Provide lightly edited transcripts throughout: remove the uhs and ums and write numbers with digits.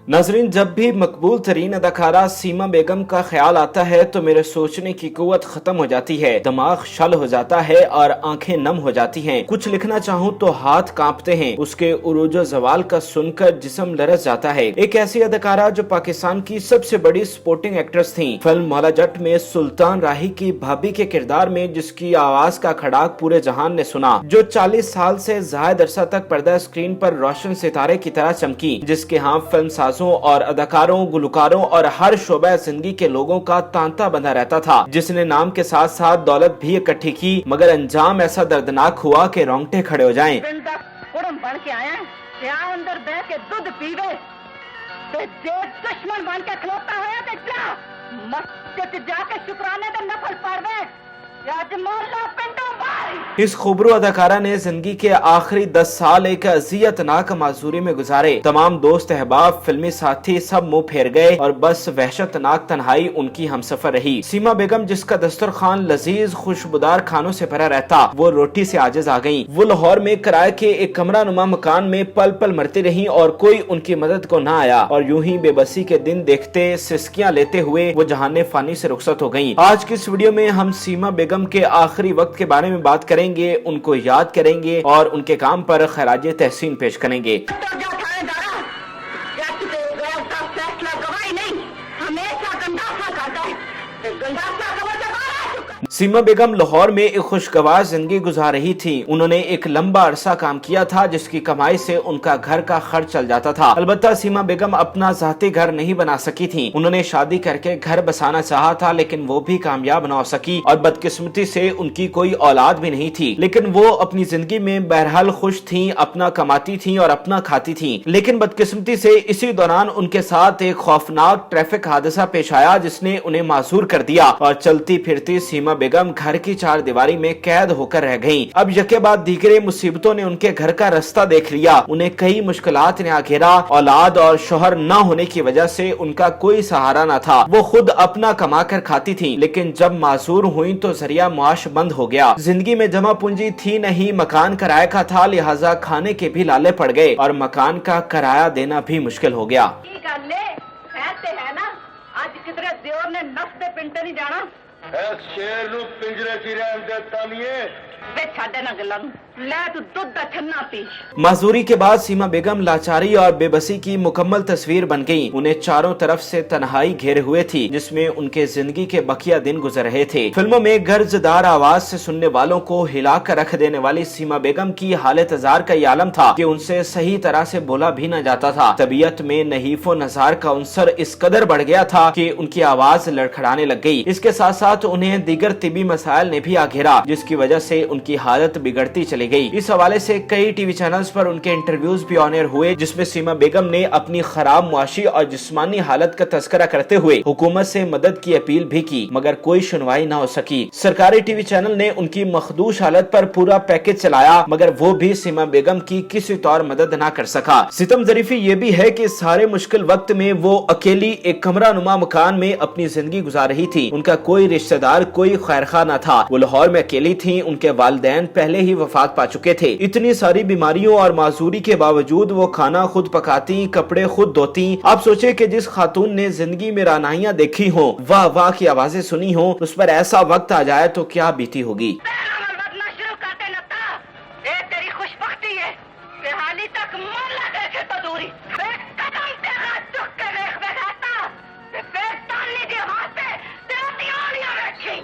नाजरीन, जब भी मकबूल तरीन अदाकारा सीमा बेगम का ख्याल आता है तो मेरे सोचने की कुव्वत खत्म हो जाती है, दिमाग शल हो जाता है और आंखें नम हो जाती हैं। कुछ लिखना चाहूँ तो हाथ कांपते हैं। उसके उरूज जवाल का सुनकर जिस्म लरस जाता है। एक ऐसी अदाकारा जो पाकिस्तान की सबसे बड़ी स्पोर्टिंग एक्ट्रेस थी। फिल्म मौला जट में सुल्तान राही की भाभी के किरदार में जिसकी आवाज का खड़ाक पूरे जहान ने सुना, जो 40 साल से ज्यादा अरसा तक पर्दा स्क्रीन पर रोशन सितारे की तरह चमकी, जिसके यहाँ फिल्म और अदाकारों, गुलकारों और हर शोबा जिंदगी के लोगों का तांता बंधा रहता था, जिसने नाम के साथ साथ दौलत भी इकट्ठी की, मगर अंजाम ऐसा दर्दनाक हुआ कि रोंगटे खड़े हो जाएं। बन के आया अंदर बह के दूध पीवे दुश्मन बन के खलोता होया मस्जिद जाके शुक्राने दे नफल पढ़वे। इस खुबरू अदाकारा ने जिंदगी के आखिरी 10 साल एक अजियतनाक माजूरी में गुजारे। तमाम दोस्त अहबाब, फिल्मी साथी सब मुंह फेर गए और बस वहशतनाक तन्हाई उनकी हमसफर रही। सीमा बेगम, जिसका दस्तरखान लजीज खुशबूदार खानों से भरा रहता, वो रोटी से आजिज आ गयी। वो लाहौर में किराए के एक कमरा नुमा मकान में पल पल मरती रही और कोई उनकी मदद को न आया, और यूं ही बेबसी के दिन देखते सिसकियां लेते हुए वो जहाने फानी से रुखसत हो गयी। आज की इस वीडियो में हम सीमा बेगम के आखिरी वक्त के बारे में बात करेंगे, उनको याद करेंगे और उनके काम पर खराज तहसीन पेश करेंगे। सीमा बेगम लाहौर में एक खुशगवार जिंदगी गुजार रही थी। उन्होंने एक लंबा अरसा काम किया था जिसकी कमाई से उनका घर का खर्च चल जाता था। अलबत्ता सीमा बेगम अपना ज़ाती घर नहीं बना सकी थी। उन्होंने शादी करके घर बसाना चाहा था, लेकिन वो भी कामयाब न हो सकी और बदकिस्मती से उनकी कोई औलाद भी नहीं थी। लेकिन वो अपनी जिंदगी में बहरहाल खुश थी, अपना कमाती थी और अपना खाती थी। लेकिन बदकिस्मती से इसी दौरान उनके साथ एक खौफनाक ट्रैफिक हादसा पेश आया जिसने उन्हें मासूर कर दिया और चलती फिरती सीमा बेगम घर की चार दीवारी में कैद होकर रह गईं। अब यके बाद दीगरे मुसीबतों ने उनके घर का रास्ता देख लिया। उन्हें कई मुश्किलात ने घेरा। औलाद और शोहर न होने की वजह से उनका कोई सहारा न था। वो खुद अपना कमा कर खाती थी, लेकिन जब मासूर हुई तो जरिया मुआश बंद हो गया। जिंदगी में जमा पूंजी थी नहीं, मकान किराए का था, लिहाजा खाने के भी लाले पड़ गए और मकान का किराया देना भी मुश्किल हो गया। शेर नू पिंजरे च रहन देता नहीं है। माजूरी के बाद सीमा बेगम लाचारी और बेबसी की मुकम्मल तस्वीर बन गयी। उन्हें चारों तरफ से तन्हाई घेरे हुए थी जिसमें उनके जिंदगी के बकिया दिन गुजर रहे थे। फिल्मों में गर्जदार आवाज से सुनने वालों को हिला कर रख देने वाली सीमा बेगम की हालत जार का ये आलम था कि उनसे सही तरह से बोला भी न जाता था। तबीयत में नहीफो नजार का उनसर इस कदर बढ़ गया था कि उनकी आवाज लड़खड़ाने लग गई। इसके साथ साथ उन्हें दीगर तिबी मसाइल ने भी आ घेरा, जिसकी वजह से उनकी हालत बिगड़ती चली गई। इस हवाले से कई टीवी चैनल्स पर उनके इंटरव्यूज भी ऑन एयर हुए, जिसमें सीमा बेगम ने अपनी खराब मुआशी और जिस्मानी हालत का तस्करा करते हुए हुकूमत से मदद की अपील भी की, मगर कोई सुनवाई न हो सकी। सरकारी टीवी चैनल ने उनकी मखदूश हालत पर पूरा पैकेज चलाया, मगर वो भी सीमा बेगम की किसी तौर मदद न कर सका। सितम ज़रीफी ये भी है कि सारे मुश्किल वक्त में वो अकेली एक कमरा नुमा मकान में अपनी जिंदगी गुजार रही थी। उनका कोई रिश्तेदार, कोई खैरखा न था। वो लाहौर में अकेली थी। उनके वालिदैन पहले ही वफात पा चुके थे। इतनी सारी बीमारियों और माजूरी के बावजूद वो खाना खुद पकाती, कपड़े खुद धोती। आप सोचे कि जिस खातून ने जिंदगी में रानाइयां देखी हो, वाह वाह की आवाजें सुनी हो, उस पर ऐसा वक्त आ जाए तो क्या बीती होगी।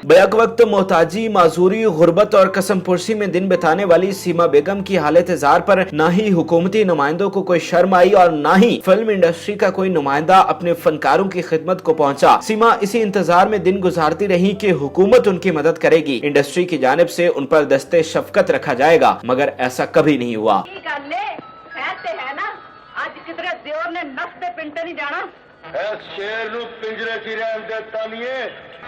बैक वक्त मोहताजी, माजूरी, गुर्बत और कसम पुरसी में दिन बिताने वाली सीमा बेगम की हालत जार पर न ही हुकूमती नुमाइंदों को कोई शर्म आई और न ही फिल्म इंडस्ट्री का कोई नुमाइंदा अपने फनकारों की खिदमत को पहुंचा। सीमा इसी इंतजार में दिन गुजारती रही कि हुकूमत उनकी मदद करेगी, इंडस्ट्री की जानिब से उन पर दस्ते शफकत रखा जाएगा, मगर ऐसा कभी नहीं हुआ। ਇਸ ਸ਼ੇਰ ਨੂੰ ਪਿੰਜਰੇ 'ਚ ਹੀ ਰਹਿਣ ਦਿੱਤਾ ਨਹੀਂ ਏ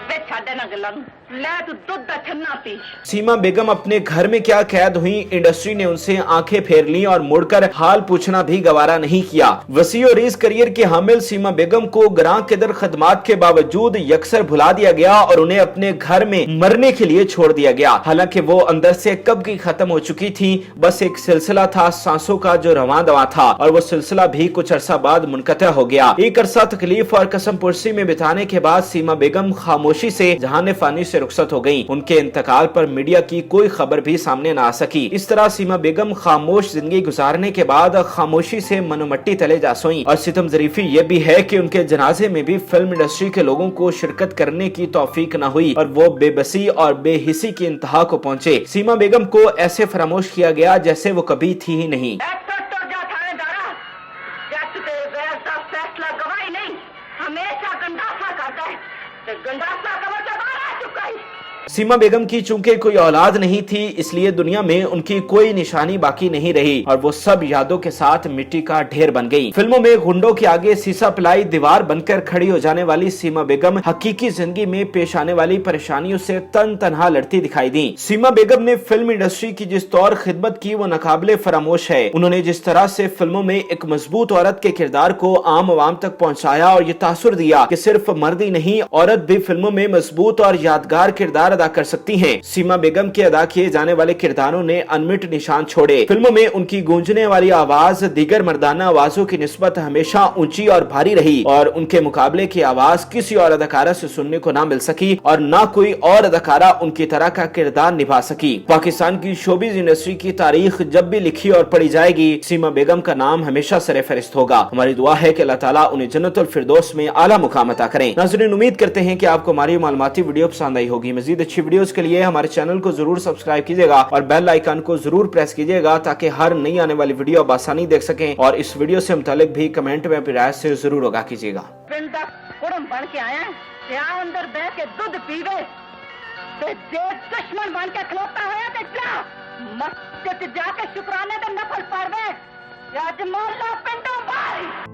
वे छाड़े ना गल्लां नूं ले तू दुध दा छन्ना पी सीमा बेगम अपने घर में क्या कैद हुई, इंडस्ट्री ने उनसे आंखें फेर ली और मुड़कर हाल पूछना भी गवारा नहीं किया। वसी और रीस करियर की हामिल सीमा बेगम को ग्रां कदर खदमात के बावजूद यकसर भुला दिया गया और उन्हें अपने घर में मरने के लिए छोड़ दिया गया। हालांकि वो अंदर से कब की खत्म हो चुकी थी, बस एक सिलसिला था सांसों का जो रवां दवा था, और वो सिलसिला भी कुछ अरसा बाद मुनक़ता हो गया। एक अरसा तकलीफ और कसम पुरसी में बिताने के बाद सीमा बेगम खामोशी से जहान फानी से रुखसत हो गयी। उनके इंतकाल पर मीडिया की कोई खबर भी सामने न आ सकी। इस तरह सीमा बेगम खामोश जिंदगी गुजारने के बाद खामोशी से मनोमट्टी तले जा सोई। और सितम ज़रीफ़ी ये भी है कि उनके जनाजे में भी फिल्म इंडस्ट्री के लोगों को शिरकत करने की तौफीक न हुई और वो बेबसी और बेहिसी की इंतहा को पहुंचे। सीमा बेगम को ऐसे फरामोश किया गया जैसे वो कभी थी ही नहीं। हमेशा गंडासा करता है, गंडासा का मतलब आ चुका है। सीमा बेगम की चूंकि कोई औलाद नहीं थी, इसलिए दुनिया में उनकी कोई निशानी बाकी नहीं रही और वो सब यादों के साथ मिट्टी का ढेर बन गई। फिल्मों में गुंडों के आगे सीसा पिलाई दीवार बनकर खड़ी हो जाने वाली सीमा बेगम हकीकी जिंदगी में पेश आने वाली परेशानियों से तन तनहा लड़ती दिखाई दी। सीमा बेगम ने फिल्म इंडस्ट्री की जिस तौर खिदमत की वो नाकाबिले फरामोश है। उन्होंने जिस तरह से फिल्मों में एक मजबूत औरत के किरदार को आम आवाम तक पहुँचाया और ये तासुर दिया कि सिर्फ मर्द ही नहीं, औरत भी फिल्मों में मजबूत और यादगार किरदार अदा कर सकती हैं। सीमा बेगम के अदा किए जाने वाले किरदारों ने अनमिट निशान छोड़े। फिल्मों में उनकी गूंजने वाली आवाज दीगर मर्दाना आवाजों की निस्बत हमेशा ऊंची और भारी रही और उनके मुकाबले की आवाज किसी और अदाकारा से सुनने को ना मिल सकी और ना कोई और अदाकारा उनकी तरह का किरदार निभा सकी। पाकिस्तान की शोबिज इंडस्ट्री की तारीख जब भी लिखी और पढ़ी जाएगी, सीमा बेगम का नाम हमेशा सरे फहरिस्त होगा। हमारी दुआ है कि अल्लाह ताला उन्हें जन्नतुल फिरदौस में आला मुकाम अता करें। नाज़रीन, उम्मीद करते हैं कि आपको हमारी मालूमाती वीडियो पसंद आई होगी। मजीद अच्छी वीडियोस के लिए हमारे चैनल को जरूर सब्सक्राइब कीजिएगा और बेल आइकन को जरूर प्रेस कीजिएगा ताकि हर नई आने वाली वीडियो आप आसानी देख सकें। और इस वीडियो से मुतालिक भी कमेंट में अपनी राय से जरूर आगाह कीजिएगा। पिंड दा कुड़म बन के आया ते आ अंदर बैठ के दूध पीवे ते जे दुश्मन बन के खलोता होया ते जा मस्जिद जाके शुक्राने दा नफल पढ़वे। आज मोहल्ला पिंडों बाहर